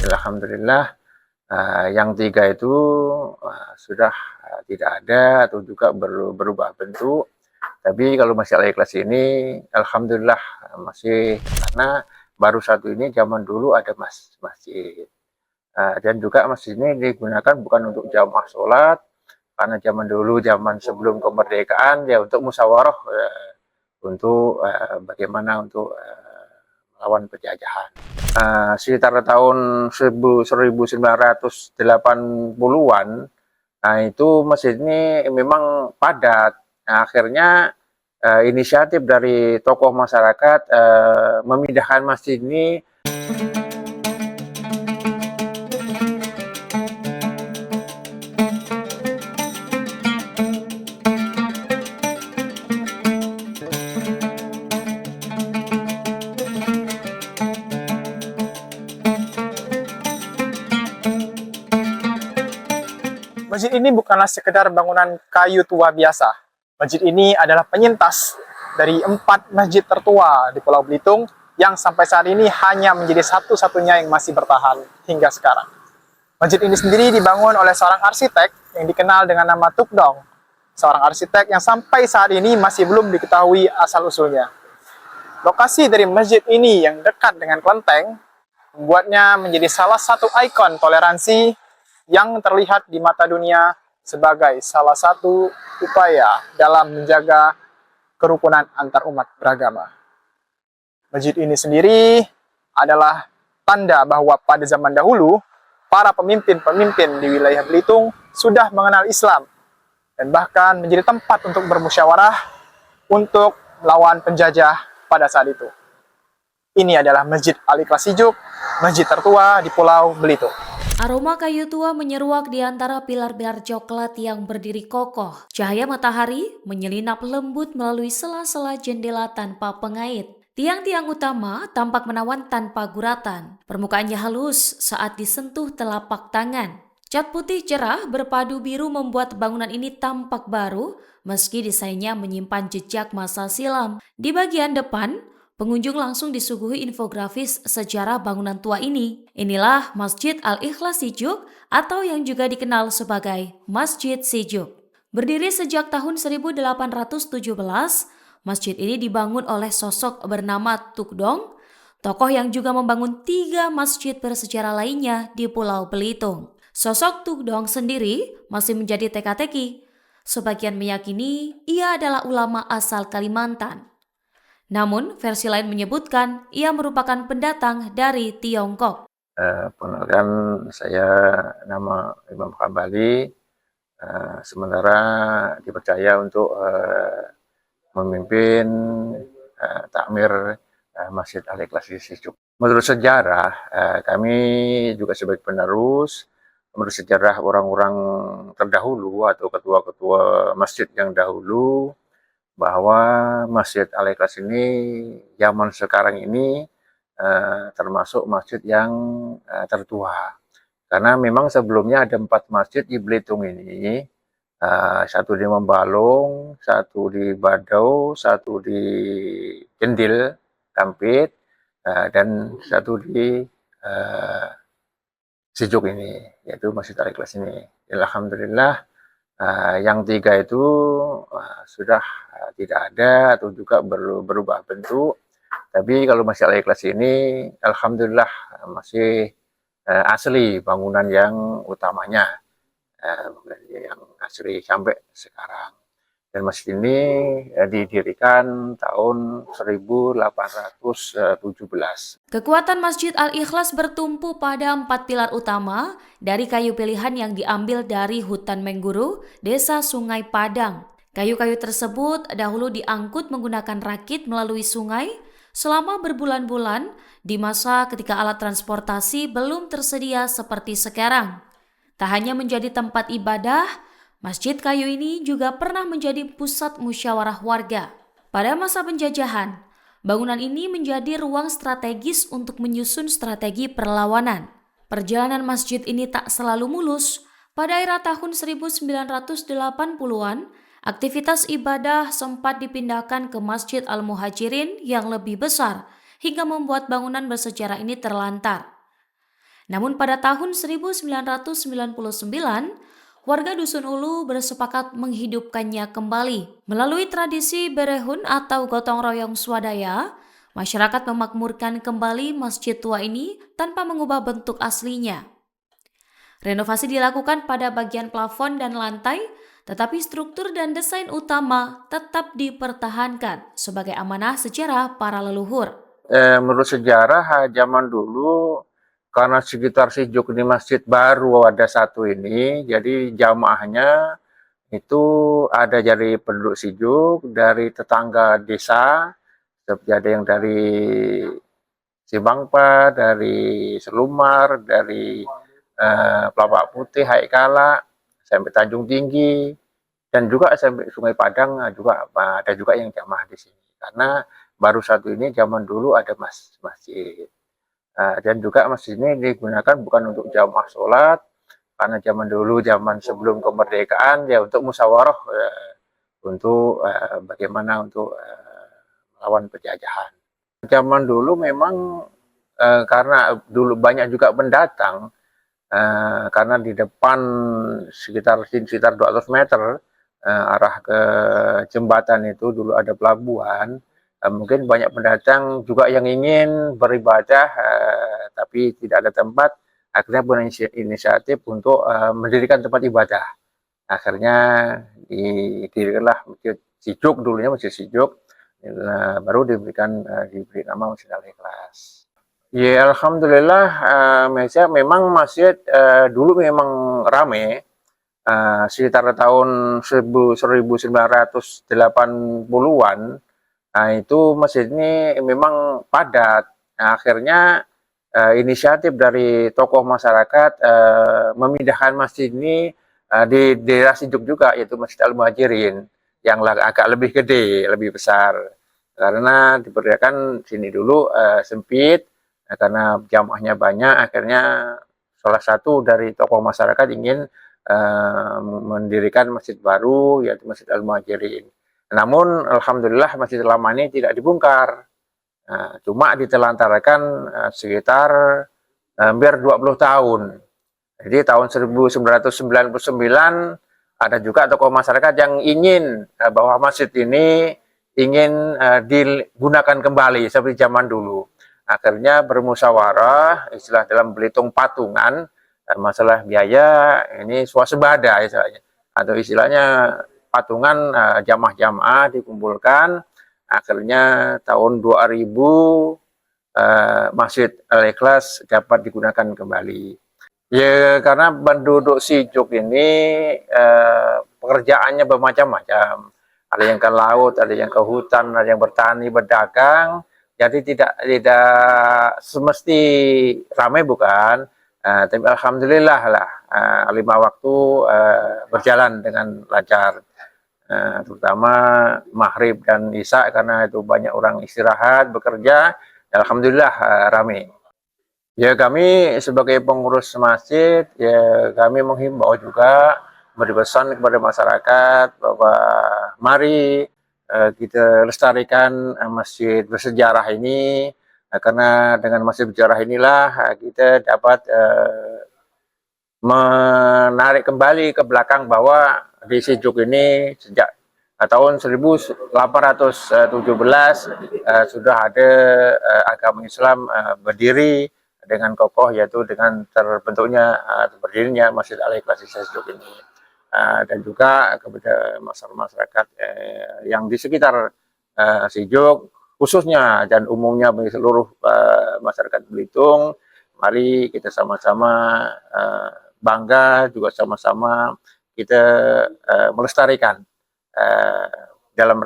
Alhamdulillah yang 3 itu sudah tidak ada atau juga berubah bentuk. Tapi kalau masjid Al-Ikhlas ini alhamdulillah masih, karena baru satu ini zaman dulu ada masjid. Dan juga masjid ini digunakan bukan untuk jamaah sholat, karena zaman dulu, zaman sebelum kemerdekaan ya untuk musyawarah, untuk bagaimana untuk melawan penjajahan. Sekitar tahun 1980-an, nah itu masjid ini memang padat. Nah, akhirnya inisiatif dari tokoh masyarakat memindahkan masjid ini. Masjid ini bukanlah sekedar bangunan kayu tua biasa. Masjid ini adalah penyintas dari 4 masjid tertua di Pulau Belitung yang sampai saat ini hanya menjadi satu-satunya yang masih bertahan hingga sekarang. Masjid ini sendiri dibangun oleh seorang arsitek yang dikenal dengan nama Tuk Dong, seorang arsitek yang sampai saat ini masih belum diketahui asal-usulnya. Lokasi dari masjid ini yang dekat dengan kelenteng membuatnya menjadi salah satu ikon toleransi yang terlihat di mata dunia sebagai salah satu upaya dalam menjaga kerukunan antar umat beragama. Masjid ini sendiri adalah tanda bahwa pada zaman dahulu, para pemimpin-pemimpin di wilayah Belitung sudah mengenal Islam dan bahkan menjadi tempat untuk bermusyawarah untuk melawan penjajah pada saat itu. Ini adalah Masjid Al-Ikhlas Sijuk, masjid tertua di Pulau Belitung. Aroma kayu tua menyeruak di antara pilar-pilar coklat yang berdiri kokoh. Cahaya matahari menyelinap lembut melalui sela-sela jendela tanpa pengait. Tiang-tiang utama tampak menawan tanpa guratan. Permukaannya halus saat disentuh telapak tangan. Cat putih cerah berpadu biru membuat bangunan ini tampak baru meski desainnya menyimpan jejak masa silam. Di bagian depan, pengunjung langsung disuguhi infografis sejarah bangunan tua ini. Inilah Masjid Al-Ikhlas Sijuk atau yang juga dikenal sebagai Masjid Sijuk. Berdiri sejak tahun 1817, masjid ini dibangun oleh sosok bernama Tuk Dong, tokoh yang juga membangun 3 masjid bersejarah lainnya di Pulau Belitung. Sosok Tuk Dong sendiri masih menjadi teka-teki. Sebagian meyakini ia adalah ulama asal Kalimantan. Namun, versi lain menyebutkan ia merupakan pendatang dari Tiongkok. Perkenalkan, saya nama Imam Hambali, sementara dipercaya untuk memimpin takmir Masjid Al-Ikhlas Sijuk. Menurut sejarah, kami juga sebagai penerus, menurut sejarah orang-orang terdahulu atau ketua-ketua masjid yang dahulu, bahwa Masjid Al-Ikhlas ini zaman sekarang ini termasuk masjid yang tertua. Karena memang sebelumnya ada 4 masjid di Belitung ini, satu di Membalung, satu di Badau, satu di Kendil, Kampit, dan satu di Sijuk ini, yaitu Masjid Al-Ikhlas ini. Alhamdulillah yang 3 itu sudah tidak ada atau juga berubah bentuk. Tapi kalau Masjid Al-Ikhlas ini alhamdulillah masih asli bangunan yang utamanya, yang asli sampai sekarang. Dan masjid ini didirikan tahun 1817. Kekuatan Masjid Al-Ikhlas bertumpu pada 4 pilar utama dari kayu pilihan yang diambil dari hutan Mengguru, Desa Sungai Padang. Kayu-kayu tersebut dahulu diangkut menggunakan rakit melalui sungai selama berbulan-bulan di masa ketika alat transportasi belum tersedia seperti sekarang. Tak hanya menjadi tempat ibadah, masjid kayu ini juga pernah menjadi pusat musyawarah warga. Pada masa penjajahan, bangunan ini menjadi ruang strategis untuk menyusun strategi perlawanan. Perjalanan masjid ini tak selalu mulus. Pada era tahun 1980-an, aktivitas ibadah sempat dipindahkan ke Masjid Al-Muhajirin yang lebih besar hingga membuat bangunan bersejarah ini terlantar. Namun pada tahun 1999, warga Dusun Ulu bersepakat menghidupkannya kembali. Melalui tradisi berehun atau gotong royong swadaya, masyarakat memakmurkan kembali masjid tua ini tanpa mengubah bentuk aslinya. Renovasi dilakukan pada bagian plafon dan lantai, tetapi struktur dan desain utama tetap dipertahankan sebagai amanah sejarah para leluhur. Menurut sejarah zaman dulu, karena sekitar Sijuk di masjid baru ada satu ini, jadi jamaahnya itu ada dari penduduk Sijuk, dari tetangga desa, seperti ada yang dari Sibangpa, dari Selumar, dari Pelapak Putih, Haikala, sampai Tanjung Tinggi, dan juga sampai Sungai Padang juga ada juga yang jamaah di sini. Karena baru satu ini zaman dulu ada masjid. Dan juga masjid ini digunakan bukan untuk jamaah sholat, karena zaman dulu, zaman sebelum kemerdekaan, ya untuk musyawarah, untuk bagaimana untuk melawan penjajahan. Zaman dulu memang karena dulu banyak juga pendatang, karena di depan sekitar 200 meter arah ke jembatan itu dulu ada pelabuhan. Mungkin banyak pendatang juga yang ingin beribadah, tapi tidak ada tempat. Akhirnya berinisiatif untuk mendirikan tempat ibadah. Akhirnya didirikanlah Masjid Sijuk, dulunya Masjid Sijuk, baru diberi nama Masjid Al-Ikhlas. Ya alhamdulillah, memang masjid dulu memang ramai, sekitar tahun 1980-an. Nah, itu masjid ini memang padat. Nah, akhirnya inisiatif dari tokoh masyarakat memindahkan masjid ini di daerah Sijuk juga, yaitu Masjid Al-Muhajirin, yang agak lebih gede, lebih besar. Karena diperkirakan sini dulu sempit, karena jamaahnya banyak, akhirnya salah satu dari tokoh masyarakat ingin mendirikan masjid baru, yaitu Masjid Al-Muhajirin. Namun alhamdulillah masjid lama ini tidak dibongkar, cuma ditelantarkan sekitar hampir 20 tahun. Jadi tahun 1999 ada juga tokoh masyarakat yang ingin bahwa masjid ini ingin digunakan kembali seperti zaman dulu. Akhirnya bermusyawarah, istilah dalam Belitung patungan, masalah biaya ini swasembada istilahnya, atau istilahnya patungan jamaah-jamaah dikumpulkan. Akhirnya tahun 2000 Masjid Al-Ikhlas dapat digunakan kembali. Ya karena penduduk Sijuk ini pekerjaannya bermacam-macam. Ada yang ke laut, ada yang ke hutan, ada yang bertani, berdagang. Jadi tidak semesti ramai bukan, tapi alhamdulillah lah 5 waktu berjalan dengan lancar, terutama maghrib dan isya karena itu banyak orang istirahat bekerja. Alhamdulillah ramai. Ya kami sebagai pengurus masjid, ya kami menghimbau juga, beri pesan kepada masyarakat bahwa mari kita lestarikan masjid bersejarah ini, karena dengan masjid bersejarah inilah kita dapat menarik kembali ke belakang bahwa di Sijuk ini sejak tahun 1817 sudah ada agama Islam berdiri dengan kokoh, yaitu dengan terbentuknya berdirinya Masjid Al-Ikhlas di Sijuk ini. Dan juga kepada masyarakat yang di sekitar Sijuk khususnya dan umumnya bagi seluruh masyarakat Belitung, mari kita sama-sama bangga, juga sama-sama kita melestarikan dalam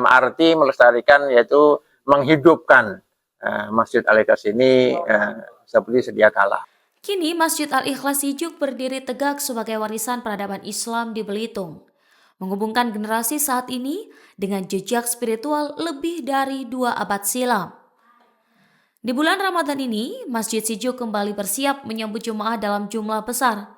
arti melestarikan, yaitu menghidupkan Masjid Al-Ikhlas ini seperti sedia kala. Kini Masjid Al-Ikhlas Sijuk berdiri tegak sebagai warisan peradaban Islam di Belitung, menghubungkan generasi saat ini dengan jejak spiritual lebih dari 2 abad silam. Di bulan Ramadan ini, Masjid Sijuk kembali bersiap menyambut jemaah dalam jumlah besar.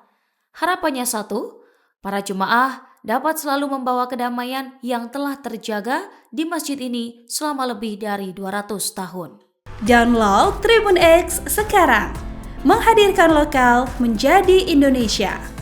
Harapannya satu, para jemaah dapat selalu membawa kedamaian yang telah terjaga di masjid ini selama lebih dari 200 tahun. Download Tribun X sekarang, menghadirkan lokal menjadi Indonesia.